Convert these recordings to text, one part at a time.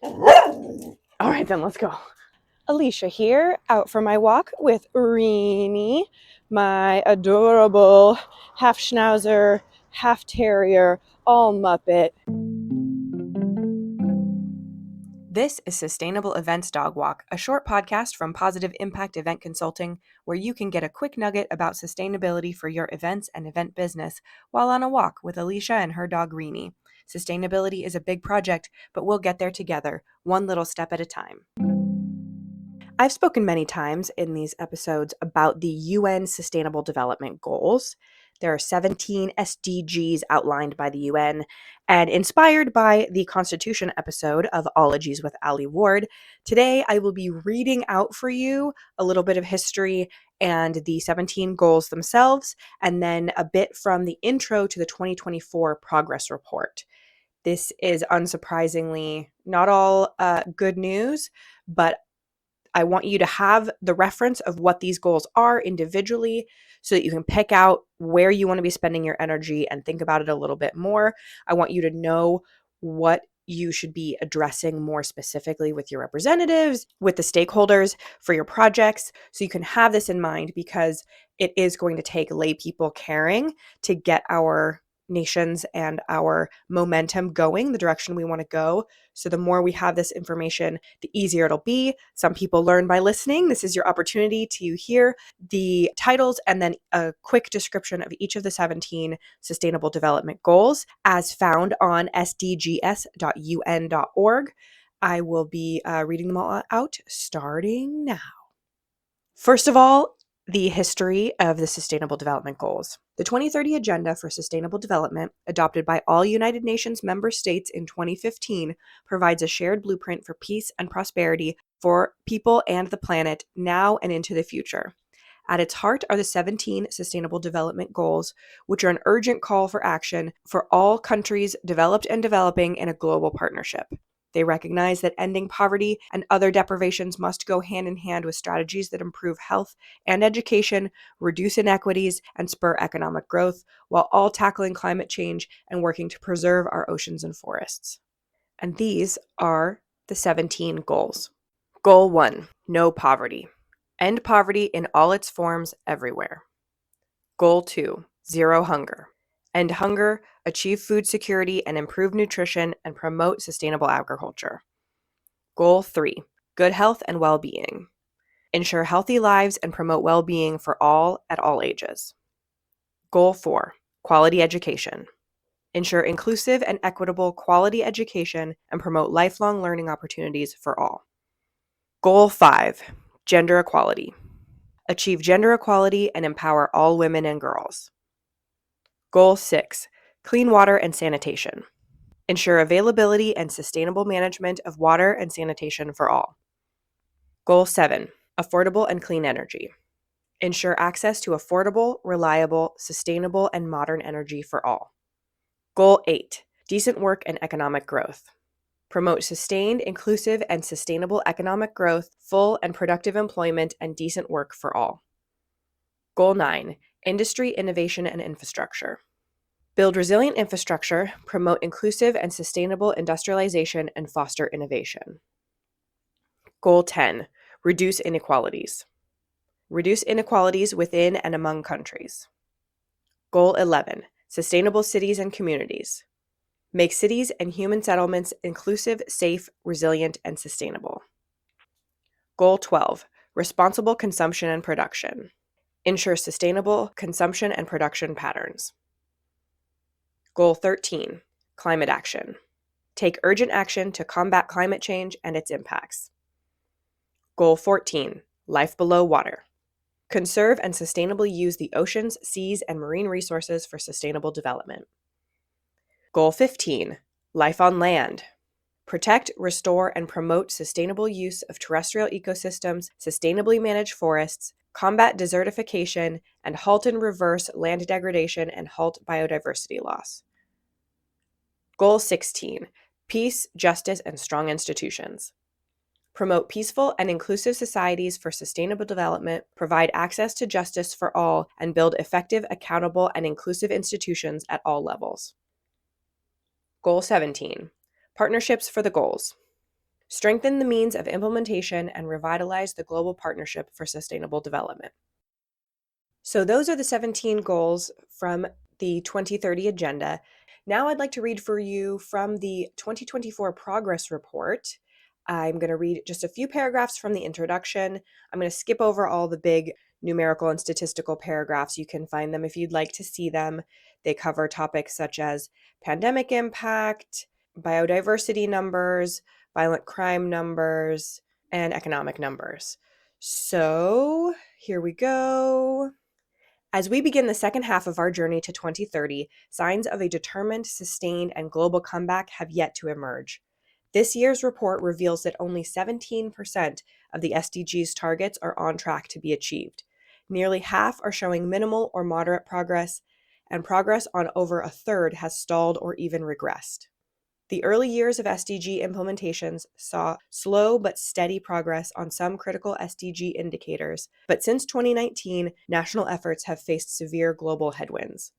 All right, then let's go. Alycia here, out for my walk with Reenie, my adorable half schnauzer, half terrier, all Muppet. This is Sustainable Events Dog Walk, a short podcast from Positive Impact Event Consulting, where you can get a quick nugget about sustainability for your events and event business while on a walk with Alycia and her dog Reenie. Sustainability is a big project, but we'll get there together, one little step at a time. I've spoken many times in these episodes about the UN Sustainable Development Goals. There are 17 SDGs outlined by the UN, and inspired by the Constitution episode of Ologies with Ali Ward, today I will be reading out for you a little bit of history and the 17 goals themselves, and then a bit from the intro to the 2024 progress report. This is unsurprisingly not all good news, but I want you to have the reference of what these goals are individually so that you can pick out where you want to be spending your energy and think about it a little bit more. I want you to know what you should be addressing more specifically with your representatives, with the stakeholders for your projects, so you can have this in mind, because it is going to take lay people caring to get our nations and our momentum going the direction we want to go. So the more we have this information, the easier it'll be. Some people learn by listening. This is your opportunity to hear the titles and then a quick description of each of the 17 Sustainable Development Goals as found on sdgs.un.org. I will be reading them all out starting now. First of all, the history of the Sustainable Development Goals. The 2030 Agenda for Sustainable Development, adopted by all United Nations member states in 2015, provides a shared blueprint for peace and prosperity for people and the planet now and into the future. At its heart are the 17 Sustainable Development Goals, which are an urgent call for action for all countries, developed and developing, in a global partnership. They recognize that ending poverty and other deprivations must go hand in hand with strategies that improve health and education, reduce inequities, and spur economic growth, while all tackling climate change and working to preserve our oceans and forests. And these are the 17 goals. Goal 1, no poverty. End poverty in all its forms everywhere. Goal 2, zero hunger. End hunger, achieve food security and improve nutrition, and promote sustainable agriculture. Goal 3, good health and well-being. Ensure healthy lives and promote well-being for all at all ages. Goal 4, quality education. Ensure inclusive and equitable quality education and promote lifelong learning opportunities for all. Goal 5, gender equality. Achieve gender equality and empower all women and girls. Goal 6, clean water and sanitation. Ensure availability and sustainable management of water and sanitation for all. Goal 7, affordable and clean energy. Ensure access to affordable, reliable, sustainable, and modern energy for all. Goal 8, decent work and economic growth. Promote sustained, inclusive, and sustainable economic growth, full and productive employment, and decent work for all. Goal 9, industry, innovation, and infrastructure. Build resilient infrastructure, promote inclusive and sustainable industrialization, and foster innovation. Goal 10, reduce inequalities. Reduce inequalities within and among countries. Goal 11, sustainable cities and communities. Make cities and human settlements inclusive, safe, resilient, and sustainable. Goal 12, responsible consumption and production. Ensure sustainable consumption and production patterns. Goal 13, climate action. Take urgent action to combat climate change and its impacts. Goal 14, life below water. Conserve and sustainably use the oceans, seas, and marine resources for sustainable development. Goal 15, life on land. Protect, restore, and promote sustainable use of terrestrial ecosystems, sustainably manage forests, combat desertification, and halt and reverse land degradation and halt biodiversity loss. Goal 16, peace, justice, and strong institutions. Promote peaceful and inclusive societies for sustainable development, provide access to justice for all, and build effective, accountable, and inclusive institutions at all levels. Goal 17, partnerships for the goals. strengthen the means of implementation, and revitalize the global partnership for sustainable development. So those are the 17 goals from the 2030 Agenda. Now I'd like to read for you from the 2024 Progress Report. I'm going to read just a few paragraphs from the introduction. I'm going to skip over all the big numerical and statistical paragraphs. You can find them if you'd like to see them. They cover topics such as pandemic impact, biodiversity numbers, violent crime numbers, and economic numbers. So here we go. As we begin the second half of our journey to 2030, signs of a determined, sustained, and global comeback have yet to emerge. This year's report reveals that only 17% of the SDGs targets are on track to be achieved. Nearly half are showing minimal or moderate progress, and progress on over a third has stalled or even regressed. The early years of SDG implementations saw slow but steady progress on some critical SDG indicators, but since 2019, national efforts have faced severe global headwinds.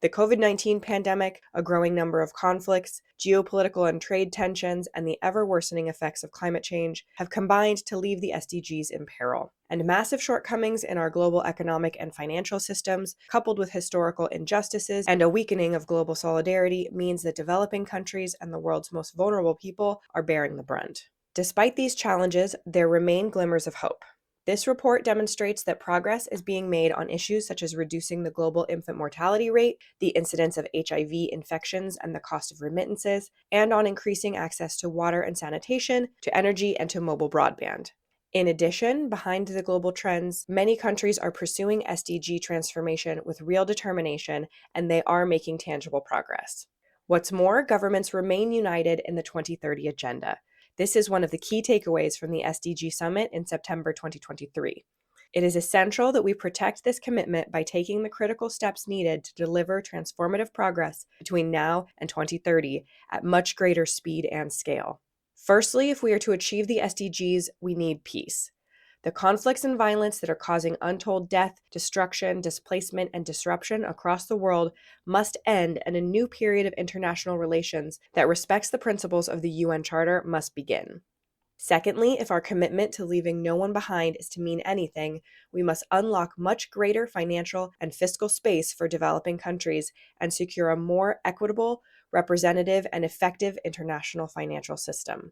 The COVID-19 pandemic, a growing number of conflicts, geopolitical and trade tensions, and the ever-worsening effects of climate change have combined to leave the SDGs in peril. And massive shortcomings in our global economic and financial systems, coupled with historical injustices and a weakening of global solidarity, means that developing countries and the world's most vulnerable people are bearing the brunt. Despite these challenges, there remain glimmers of hope. This report demonstrates that progress is being made on issues such as reducing the global infant mortality rate, the incidence of HIV infections and the cost of remittances, and on increasing access to water and sanitation, to energy, and to mobile broadband. In addition, behind the global trends, many countries are pursuing SDG transformation with real determination, and they are making tangible progress. What's more, governments remain united in the 2030 Agenda. This is one of the key takeaways from the SDG Summit in September 2023. It is essential that we protect this commitment by taking the critical steps needed to deliver transformative progress between now and 2030 at much greater speed and scale. Firstly, if we are to achieve the SDGs, we need peace. The conflicts and violence that are causing untold death, destruction, displacement, and disruption across the world must end, and a new period of international relations that respects the principles of the UN Charter must begin. Secondly, if our commitment to leaving no one behind is to mean anything, we must unlock much greater financial and fiscal space for developing countries and secure a more equitable, representative, and effective international financial system.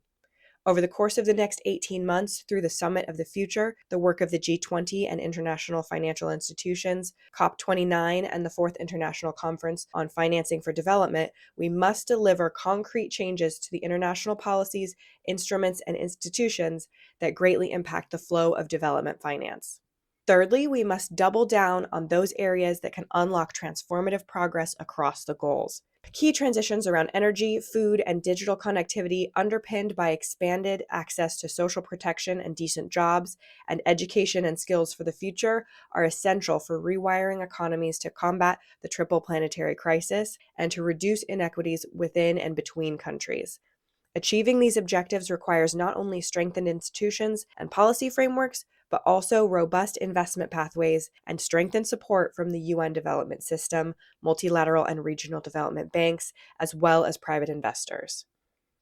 Over the course of the next 18 months, through the Summit of the Future, the work of the G20 and international financial institutions, COP29, and the Fourth International Conference on Financing for Development, we must deliver concrete changes to the international policies, instruments, and institutions that greatly impact the flow of development finance. Thirdly, we must double down on those areas that can unlock transformative progress across the goals. Key transitions around energy, food, and digital connectivity, underpinned by expanded access to social protection and decent jobs, and education and skills for the future, are essential for rewiring economies to combat the triple planetary crisis and to reduce inequities within and between countries. Achieving these objectives requires not only strengthened institutions and policy frameworks, but also robust investment pathways and strengthened support from the UN development system, multilateral and regional development banks, as well as private investors.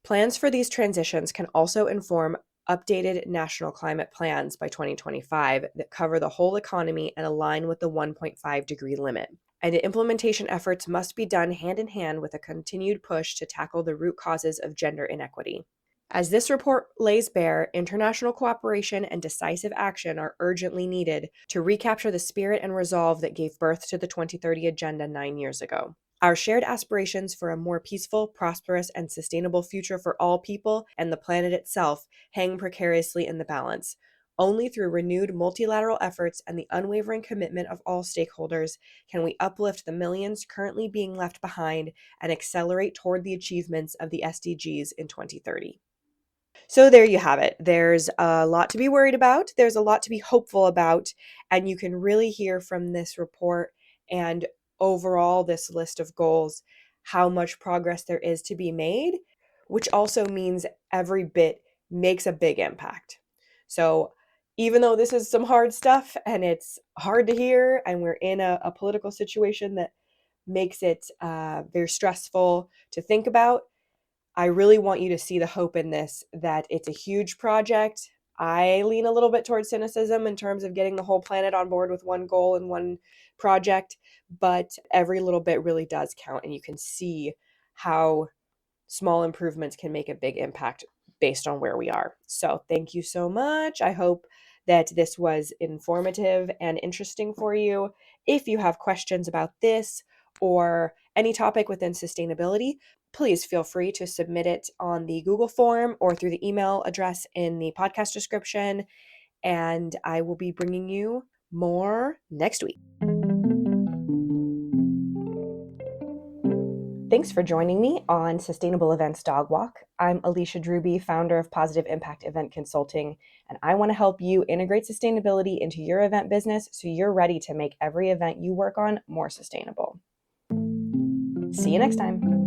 Plans for these transitions can also inform updated national climate plans by 2025 that cover the whole economy and align with the 1.5-degree limit. And implementation efforts must be done hand in hand with a continued push to tackle the root causes of gender inequity. As this report lays bare, international cooperation and decisive action are urgently needed to recapture the spirit and resolve that gave birth to the 2030 Agenda 9 years ago. Our shared aspirations for a more peaceful, prosperous, and sustainable future for all people and the planet itself hang precariously in the balance. Only through renewed multilateral efforts and the unwavering commitment of all stakeholders can we uplift the millions currently being left behind and accelerate toward the achievements of the SDGs in 2030. So there you have it. There's a lot to be worried about. There's a lot to be hopeful about. And you can really hear from this report and overall this list of goals how much progress there is to be made, which also means every bit makes a big impact. So even though this is some hard stuff and it's hard to hear, and we're in a political situation that makes it very stressful to think about, I really want you to see the hope in this, that it's a huge project. I lean a little bit towards cynicism in terms of getting the whole planet on board with one goal and one project, but every little bit really does count, and you can see how small improvements can make a big impact based on where we are. So thank you so much. I hope that this was informative and interesting for you. If you have questions about this or any topic within sustainability, please feel free to submit it on the Google form or through the email address in the podcast description. And I will be bringing you more next week. Thanks for joining me on Sustainable Events Dog Walk. I'm Alycia Drewby, founder of Positive Impact Event Consulting, and I want to help you integrate sustainability into your event business so you're ready to make every event you work on more sustainable. See you next time.